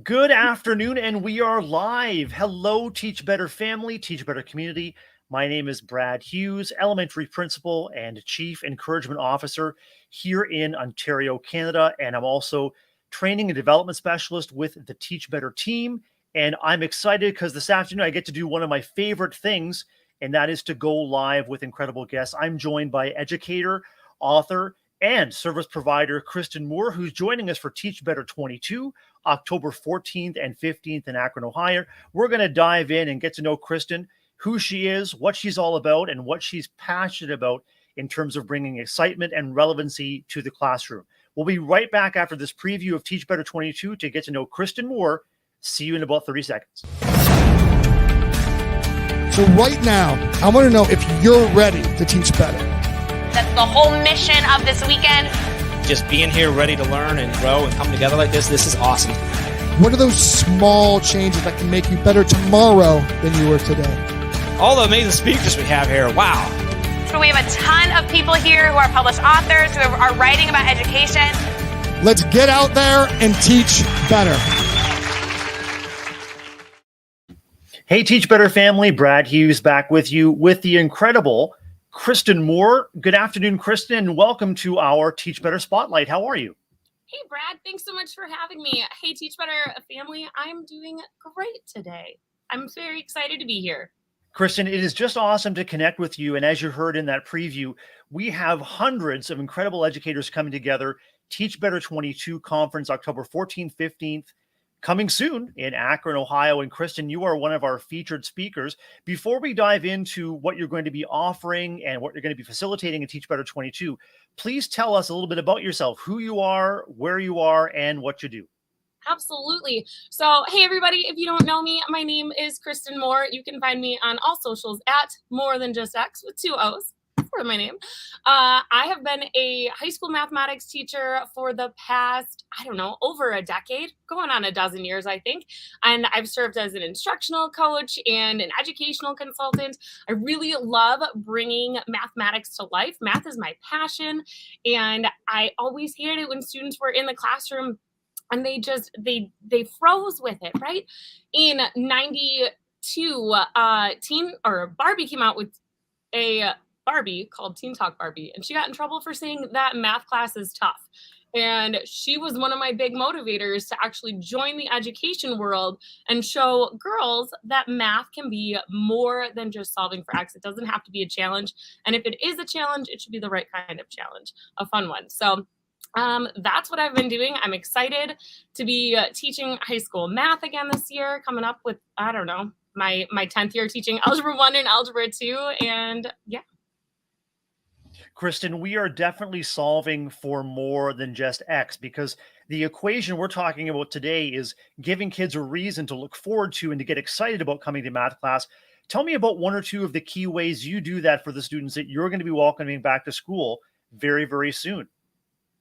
Good afternoon, and we are live. Hello, Teach Better family, Teach Better community. My name is Brad Hughes, elementary principal and chief encouragement officer here in Ontario, Canada. And I'm also training and development specialist with the Teach Better team. And I'm excited because this afternoon I get to do one of my favorite things, and that is to go live with incredible guests. I'm joined by educator, author, and service provider Kristen Moore, who's joining us for Teach Better 22, October 14th and 15th in Akron, Ohio. We're going to dive in and get to know Kristen, who she is, what she's all about, and what she's passionate about in terms of bringing excitement and relevancy to the classroom. We'll be right back after this preview of Teach Better 22 to get to know Kristen Moore. See you in about 30 seconds. So right now, I want to know if you're ready to teach better. That's the whole mission of this weekend. Just being here ready to learn and grow and come together like this is awesome. What are those small changes that can make you better tomorrow than you were today? All the amazing speakers we have here, wow. So we have a ton of people here who are published authors, who are writing about education. Let's get out there and teach better. Hey, Teach Better family, Brad Hughes back with you with the incredible Kristen Moore. Good afternoon, Kristen, and welcome to our Teach Better Spotlight. How are you? Hey, Brad, thanks so much for having me. Hey, Teach Better family, I'm doing great today. I'm very excited to be here. Kristen, it is just awesome to connect with you. And as you heard in that preview, we have hundreds of incredible educators coming together. Teach Better 22 conference, October 14th, 15th. Coming soon in Akron, Ohio. And Kristen, you are one of our featured speakers. Before we dive into what you're going to be offering and what you're going to be facilitating in Teach Better 22, please tell us a little bit about yourself, who you are, where you are, and what you do. Absolutely. So, hey, everybody, if you don't know me, my name is Kristen Moore. You can find me on all socials at More Than Just X with 2 O's. For my name. I have been a high school mathematics teacher for the past, over a decade, going on a dozen years, I think. And I've served as an instructional coach and an educational consultant. I really love bringing mathematics to life. Math is my passion. And I always hated it when students were in the classroom and they froze with it, right? In 92, Barbie came out with a Barbie called Teen Talk Barbie, and she got in trouble for saying that math class is tough. And she was one of my big motivators to actually join the education world and show girls that math can be more than just solving for X. It doesn't have to be a challenge. And if it is a challenge, it should be the right kind of challenge, a fun one. So that's what I've been doing. I'm excited to be teaching high school math again this year, coming up with, my 10th year teaching Algebra 1 and Algebra 2. And yeah. Kristen, we are definitely solving for more than just X, because the equation we're talking about today is giving kids a reason to look forward to and to get excited about coming to math class. Tell me about one or two of the key ways you do that for the students that you're going to be welcoming back to school very, very soon.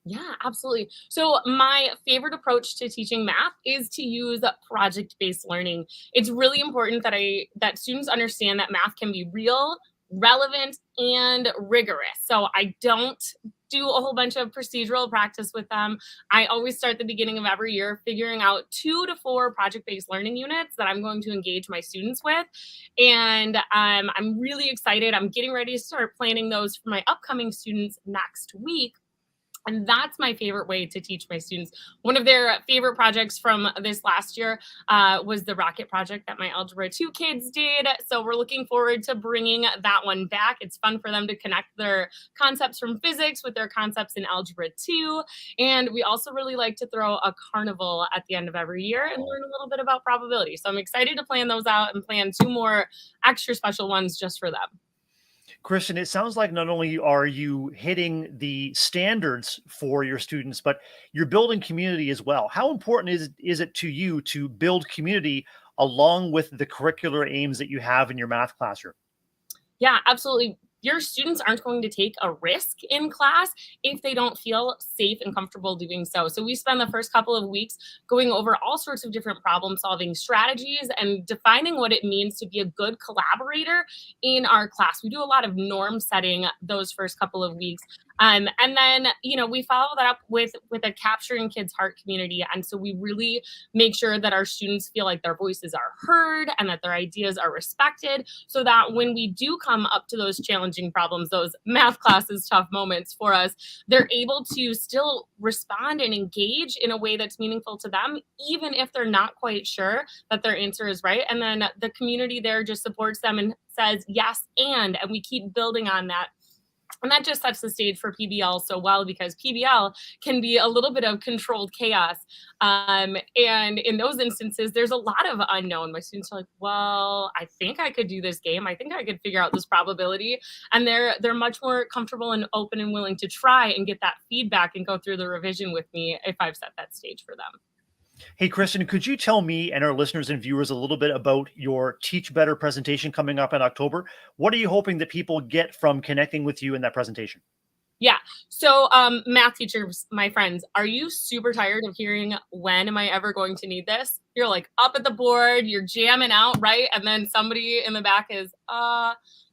Yeah, absolutely. So my favorite approach to teaching math is to use project-based learning. It's really important that students understand that math can be real, relevant, and rigorous. So I don't do a whole bunch of procedural practice with them. I always start the beginning of every year figuring out 2 to 4 project-based learning units that I'm going to engage my students with. And I'm really excited. I'm getting ready to start planning those for my upcoming students next week. And that's my favorite way to teach my students. One of their favorite projects from this last year was the rocket project that my Algebra 2 kids did. So we're looking forward to bringing that one back. It's fun for them to connect their concepts from physics with their concepts in Algebra 2. And we also really like to throw a carnival at the end of every year and learn a little bit about probability. So I'm excited to plan those out and plan 2 more extra special ones just for them. Kristen, it sounds like not only are you hitting the standards for your students, but you're building community as well. How important is it to you to build community along with the curricular aims that you have in your math classroom? Yeah, absolutely. Your students aren't going to take a risk in class if they don't feel safe and comfortable doing so. So we spend the first couple of weeks going over all sorts of different problem solving strategies and defining what it means to be a good collaborator in our class. We do a lot of norm setting those first couple of weeks. And then, we follow that up with a Capturing Kids Heart community. And so we really make sure that our students feel like their voices are heard and that their ideas are respected, so that when we do come up to those challenging problems, those math classes, tough moments for us, they're able to still respond and engage in a way that's meaningful to them, even if they're not quite sure that their answer is right. And then the community there just supports them and says yes, and we keep building on that. And that just sets the stage for PBL so well, because PBL can be a little bit of controlled chaos. And in those instances, there's a lot of unknown. My students are like, well, I think I could do this game. I think I could figure out this probability. And they're much more comfortable and open and willing to try and get that feedback and go through the revision with me if I've set that stage for them. Hey, Kristen, could you tell me and our listeners and viewers a little bit about your Teach Better presentation coming up in October? What are you hoping that people get from connecting with you in that presentation? Yeah. So math teachers, my friends, are you super tired of hearing, when am I ever going to need this? You're like up at the board, you're jamming out, right? And then somebody in the back is,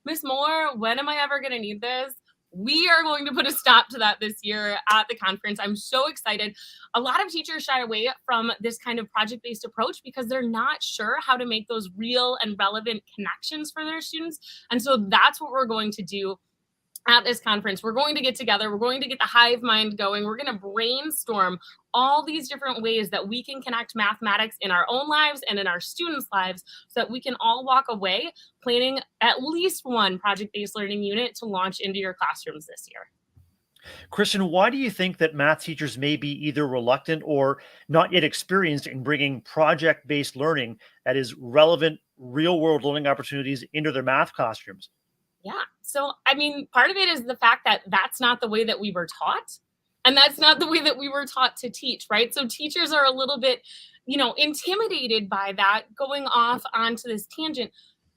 Miss Moore, when am I ever going to need this? We are going to put a stop to that this year at the conference. I'm so excited. A lot of teachers shy away from this kind of project-based approach because they're not sure how to make those real and relevant connections for their students. And so that's what we're going to do at this conference. We're going to get together. We're going to get the hive mind going. We're going to brainstorm all these different ways that we can connect mathematics in our own lives and in our students' lives, so that we can all walk away planning at least one project-based learning unit to launch into your classrooms this year. Kristen, why do you think that math teachers may be either reluctant or not yet experienced in bringing project-based learning that is relevant, real-world learning opportunities into their math classrooms? Yeah. So, part of it is the fact that that's not the way that we were taught. And that's not the way that we were taught to teach, right? So teachers are a little bit, intimidated by that, going off onto this tangent.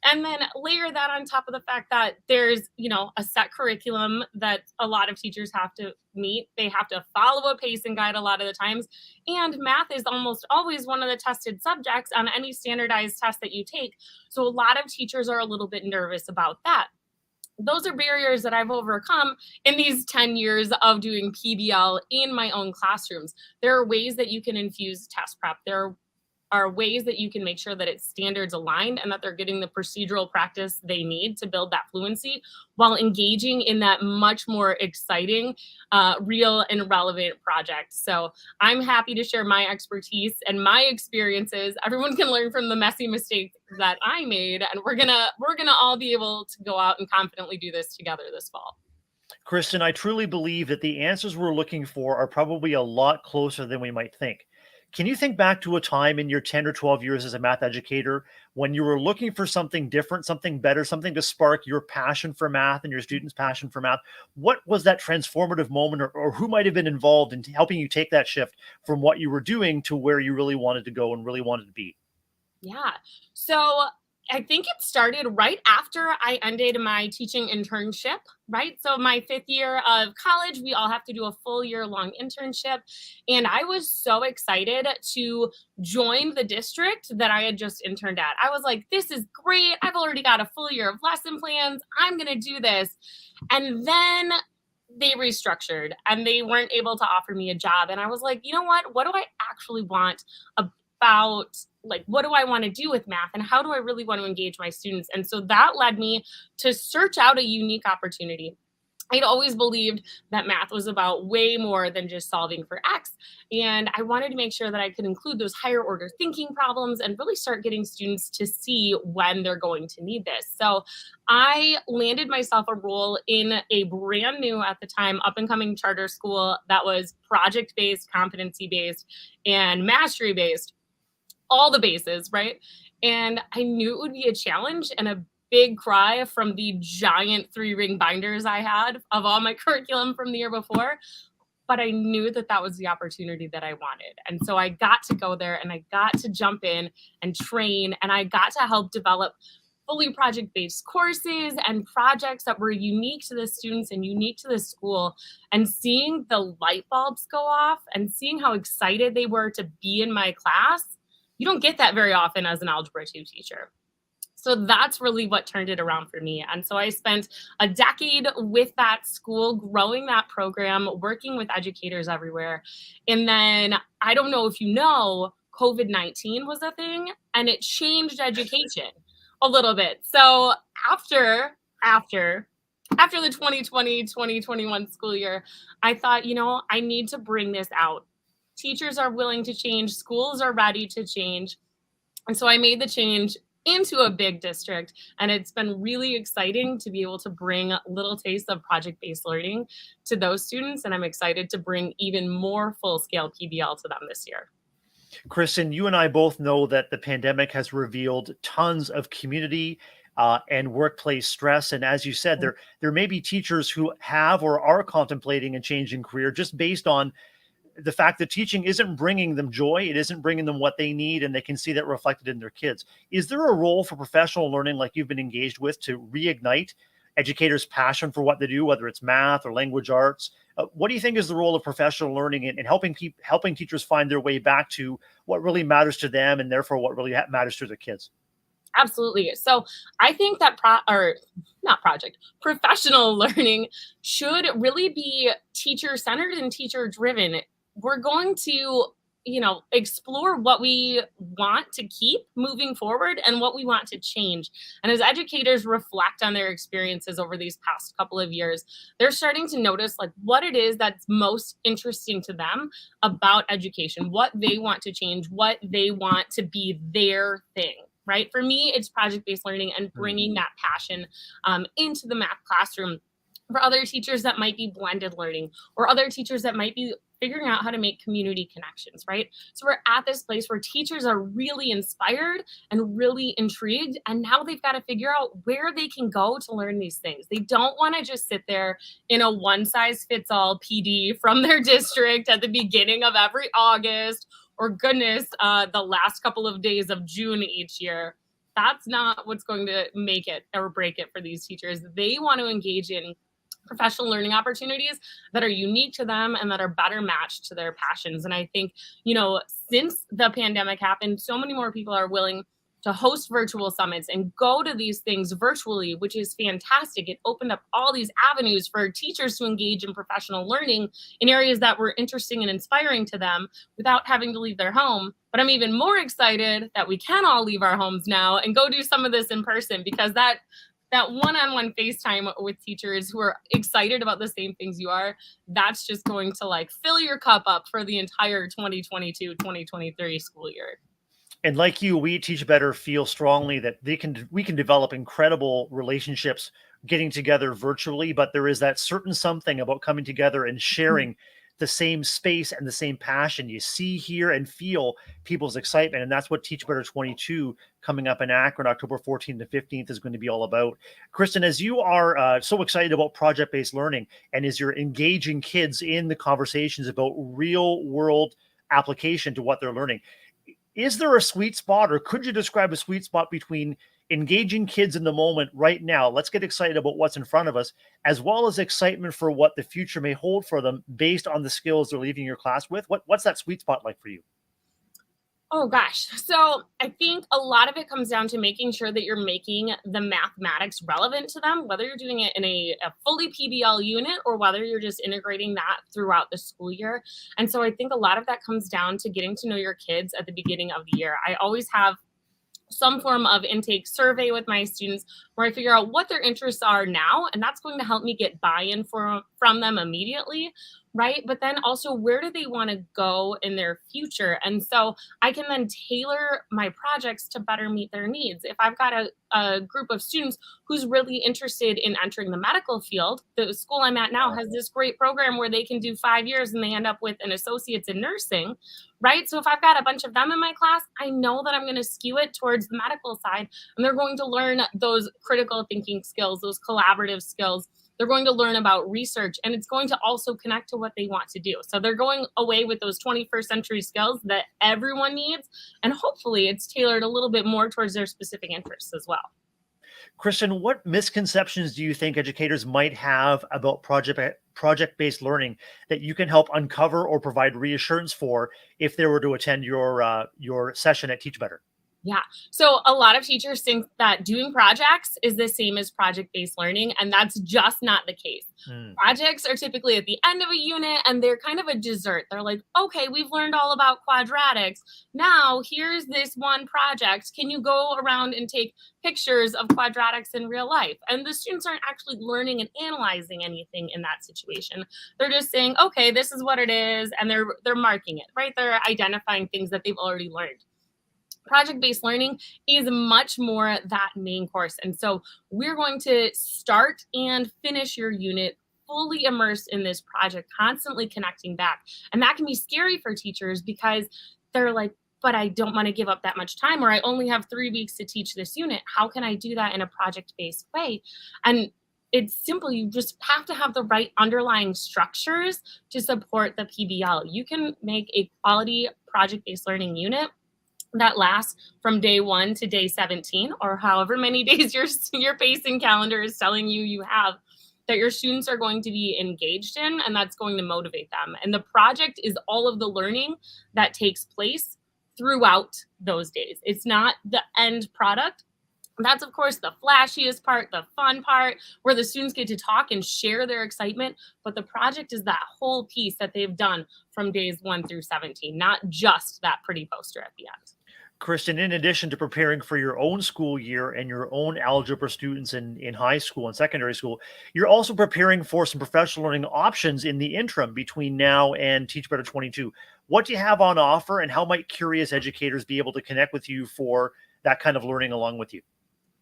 And then layer that on top of the fact that there's, a set curriculum that a lot of teachers have to meet. They have to follow a pacing guide a lot of the times. And math is almost always one of the tested subjects on any standardized test that you take. So a lot of teachers are a little bit nervous about that. Those are barriers that I've overcome in these 10 years of doing PBL in my own classrooms. There are ways that you can infuse test prep. There are ways that you can make sure that it's standards aligned and that they're getting the procedural practice they need to build that fluency, while engaging in that much more exciting, real and relevant project. So I'm happy to share my expertise and my experiences. Everyone can learn from the messy mistakes that I made, and we're gonna all be able to go out and confidently do this together this fall. Kristen, I truly believe that the answers we're looking for are probably a lot closer than we might think. Can you think back to a time in your 10 or 12 years as a math educator when you were looking for something different, something better, something to spark your passion for math and your students' passion for math? What was that transformative moment, or who might have been involved in helping you take that shift from what you were doing to where you really wanted to go and really wanted to be? Yeah. So I think it started right after I ended my teaching internship, right? So my 5th year of college, we all have to do a full year-long internship. And I was so excited to join the district that I had just interned at. I was like, this is great. I've already got a full year of lesson plans. I'm going to do this. And then they restructured and they weren't able to offer me a job. And I was like, you know what? What do I actually want about, like, what do I want to do with math, and how do I really want to engage my students? And so that led me to search out a unique opportunity. I'd always believed that math was about way more than just solving for X. And I wanted to make sure that I could include those higher order thinking problems and really start getting students to see when they're going to need this. So I landed myself a role in a brand new, at the time, up and coming charter school that was project-based, competency-based, and mastery-based. All the bases, right? And I knew it would be a challenge and a big cry from the giant 3-ring binders I had of all my curriculum from the year before. But I knew that that was the opportunity that I wanted. And so I got to go there and I got to jump in and train, and I got to help develop fully project-based courses and projects that were unique to the students and unique to the school. And seeing the light bulbs go off and seeing how excited they were to be in my class, you don't get that very often as an Algebra 2 teacher. So that's really what turned it around for me. And so I spent a decade with that school, growing that program, working with educators everywhere. And then I don't know if you know, COVID-19 was a thing and it changed education a little bit. So after after the 2020-2021 school year, I thought, I need to bring this out. Teachers are willing to change, schools are ready to change. And so I made the change into a big district. And it's been really exciting to be able to bring little tastes of project-based learning to those students. And I'm excited to bring even more full-scale PBL to them this year. Kristen, you and I both know that the pandemic has revealed tons of community and workplace stress. And as you said, there may be teachers who have or are contemplating a change in career just based on the fact that teaching isn't bringing them joy. It isn't bringing them what they need, and they can see that reflected in their kids. Is there a role for professional learning like you've been engaged with to reignite educators' passion for what they do, whether it's math or language arts? What do you think is the role of professional learning in helping teachers find their way back to what really matters to them and therefore what really matters to their kids? Absolutely. So I think that professional learning should really be teacher centered and teacher driven. We're going to, explore what we want to keep moving forward and what we want to change. And as educators reflect on their experiences over these past couple of years, they're starting to notice like what it is that's most interesting to them about education, what they want to change, what they want to be their thing. Right? For me, it's project-based learning and bringing that passion into the math classroom. For other teachers, that might be blended learning, or other teachers that might be figuring out how to make community connections, right? So we're at this place where teachers are really inspired and really intrigued, and now they've got to figure out where they can go to learn these things. They don't want to just sit there in a one-size-fits-all PD from their district at the beginning of every August, or goodness, the last couple of days of June each year. That's not what's going to make it or break it for these teachers. They want to engage in professional learning opportunities that are unique to them and that are better matched to their passions. And I think, since the pandemic happened, so many more people are willing to host virtual summits and go to these things virtually, which is fantastic. It opened up all these avenues for teachers to engage in professional learning in areas that were interesting and inspiring to them without having to leave their home. But I'm even more excited that we can all leave our homes now and go do some of this in person, because that one-on-one FaceTime with teachers who are excited about the same things you are, that's just going to fill your cup up for the entire 2022-2023 school year. And like you, we at Teach Better feel strongly that we can develop incredible relationships getting together virtually, but there is that certain something about coming together and sharing the same space and the same passion. You see, hear, and feel people's excitement. And that's what Teach Better 22 coming up in Akron, October 14th to 15th is going to be all about. Kristen, as you are so excited about project-based learning and as you're engaging kids in the conversations about real world application to what they're learning, is there a sweet spot, or could you describe a sweet spot between engaging kids in the moment right now? Let's get excited about what's in front of us, as well as excitement for what the future may hold for them based on the skills they're leaving your class with. What's that sweet spot like for you? Oh gosh. So I think a lot of it comes down to making sure that you're making the mathematics relevant to them, whether you're doing it in a fully PBL unit or whether you're just integrating that throughout the school year. And so I think a lot of that comes down to getting to know your kids at the beginning of the year. I always have some form of intake survey with my students where I figure out what their interests are now, and that's going to help me get buy-in from them immediately, right? But then also, where do they want to go in their future? And so I can then tailor my projects to better meet their needs. If I've got a group of students who's really interested in entering the medical field, the school I'm at now has this great program where they can do 5 years and they end up with an associate's in nursing, right? So if I've got a bunch of them in my class, I know that I'm going to skew it towards the medical side, and they're going to learn those critical thinking skills, those collaborative skills. They're going to learn about research, and it's going to also connect to what they want to do. So they're going away with those 21st century skills that everyone needs, and hopefully it's tailored a little bit more towards their specific interests as well. Kristen, what misconceptions do you think educators might have about project-based learning that you can help uncover or provide reassurance for if they were to attend your session at Teach Better? Yeah. So a lot of teachers think that doing projects is the same as project-based learning, and that's just not the case. Mm. Projects are typically at the end of a unit and they're kind of a dessert. They're like, okay, we've learned all about quadratics. Now here's this one project. Can you go around and take pictures of quadratics in real life? And the students aren't actually learning and analyzing anything in that situation. They're just saying, okay, this is what it is, and they're marking it, right? They're identifying things that they've already learned. Project-based learning is much more that main course. And so we're going to start and finish your unit fully immersed in this project, constantly connecting back. And that can be scary for teachers because they're like, but I don't want to give up that much time, or I only have 3 weeks to teach this unit. How can I do that in a project-based way? And it's simple. You just have to have the right underlying structures to support the PBL. You can make a quality project-based learning unit that lasts from day 1 to day 17, or however many days your pacing calendar is telling you have, that your students are going to be engaged in, and that's going to motivate them. And the project is all of the learning that takes place throughout those days. It's not the end product. That's, of course, the flashiest part, the fun part, where the students get to talk and share their excitement. But the project is that whole piece that they've done from days 1 through 17, not just that pretty poster at the end. Kristen, in addition to preparing for your own school year and your own algebra students in high school and secondary school, you're also preparing for some professional learning options in the interim between now and Teach Better 22. What do you have on offer, and how might curious educators be able to connect with you for that kind of learning along with you?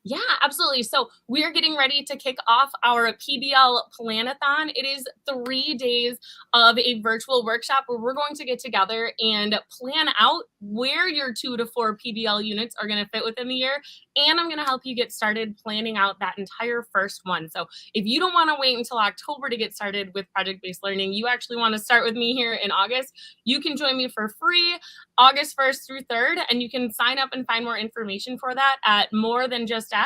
Yeah, absolutely. So we're getting ready to kick off our PBL Planathon. It is 3 days of a virtual workshop where we're going to get together and plan out where your 2 to 4 PBL units are going to fit within the year. And I'm going to help you get started planning out that entire first one. So if you don't want to wait until October to get started with project-based learning, you actually want to start with me here in August, you can join me for free August 1st through 3rd, and you can sign up and find more information for that at morethanjustx.com/plan.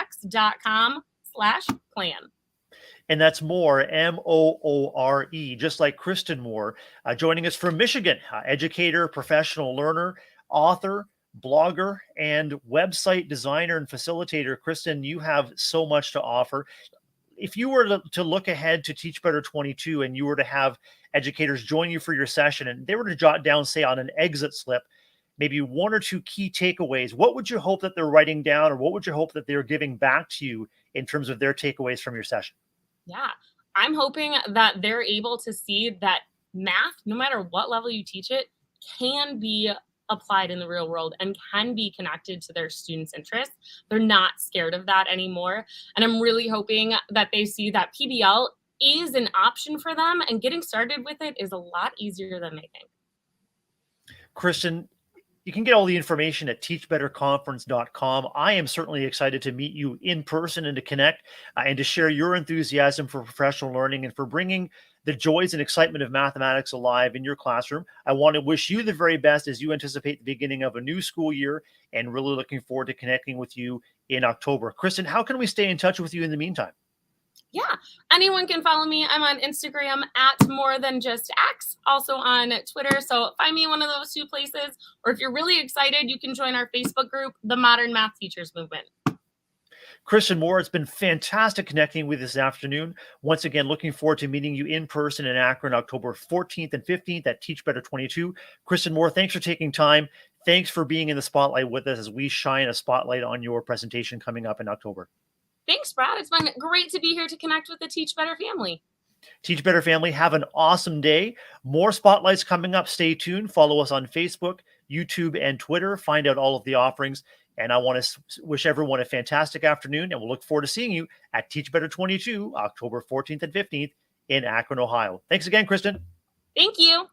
And that's Moore, Moore, just like Kristen Moore, joining us from Michigan, educator, professional learner, author, blogger, and website designer and facilitator. Kristen, you have so much to offer. If you were to look ahead to Teach Better 22 and you were to have educators join you for your session and they were to jot down, say, on an exit slip, maybe 1 or 2 key takeaways, what would you hope that they're writing down, or what would you hope that they're giving back to you in terms of their takeaways from your session? Yeah, I'm hoping that they're able to see that math, no matter what level you teach it, can be applied in the real world and can be connected to their students' interests. They're not scared of that anymore. And I'm really hoping that they see that PBL is an option for them, and getting started with it is a lot easier than they think. Kristen, you can get all the information at teachbetterconference.com. I am certainly excited to meet you in person and to connect and to share your enthusiasm for professional learning and for bringing the joys and excitement of mathematics alive in your classroom. I want to wish you the very best as you anticipate the beginning of a new school year, and really looking forward to connecting with you in October. Kristen, how can we stay in touch with you in the meantime? Yeah, anyone can follow me. I'm on Instagram at morethanjustx, also on Twitter. So find me in one of those 2 places. Or if you're really excited, you can join our Facebook group, The Modern Math Teachers Movement. Kristen Moore, it's been fantastic connecting with this afternoon. Once again, looking forward to meeting you in person in Akron, October 14th and 15th at Teach Better 22. Kristen Moore, thanks for taking time. Thanks for being in the spotlight with us as we shine a spotlight on your presentation coming up in October. Thanks, Brad. It's been great to be here to connect with the Teach Better family. Teach Better family, have an awesome day. More spotlights coming up. Stay tuned. Follow us on Facebook, YouTube, and Twitter. Find out all of the offerings. And I want to wish everyone a fantastic afternoon, and we'll look forward to seeing you at Teach Better 22, October 14th and 15th in Akron, Ohio. Thanks again, Kristen. Thank you.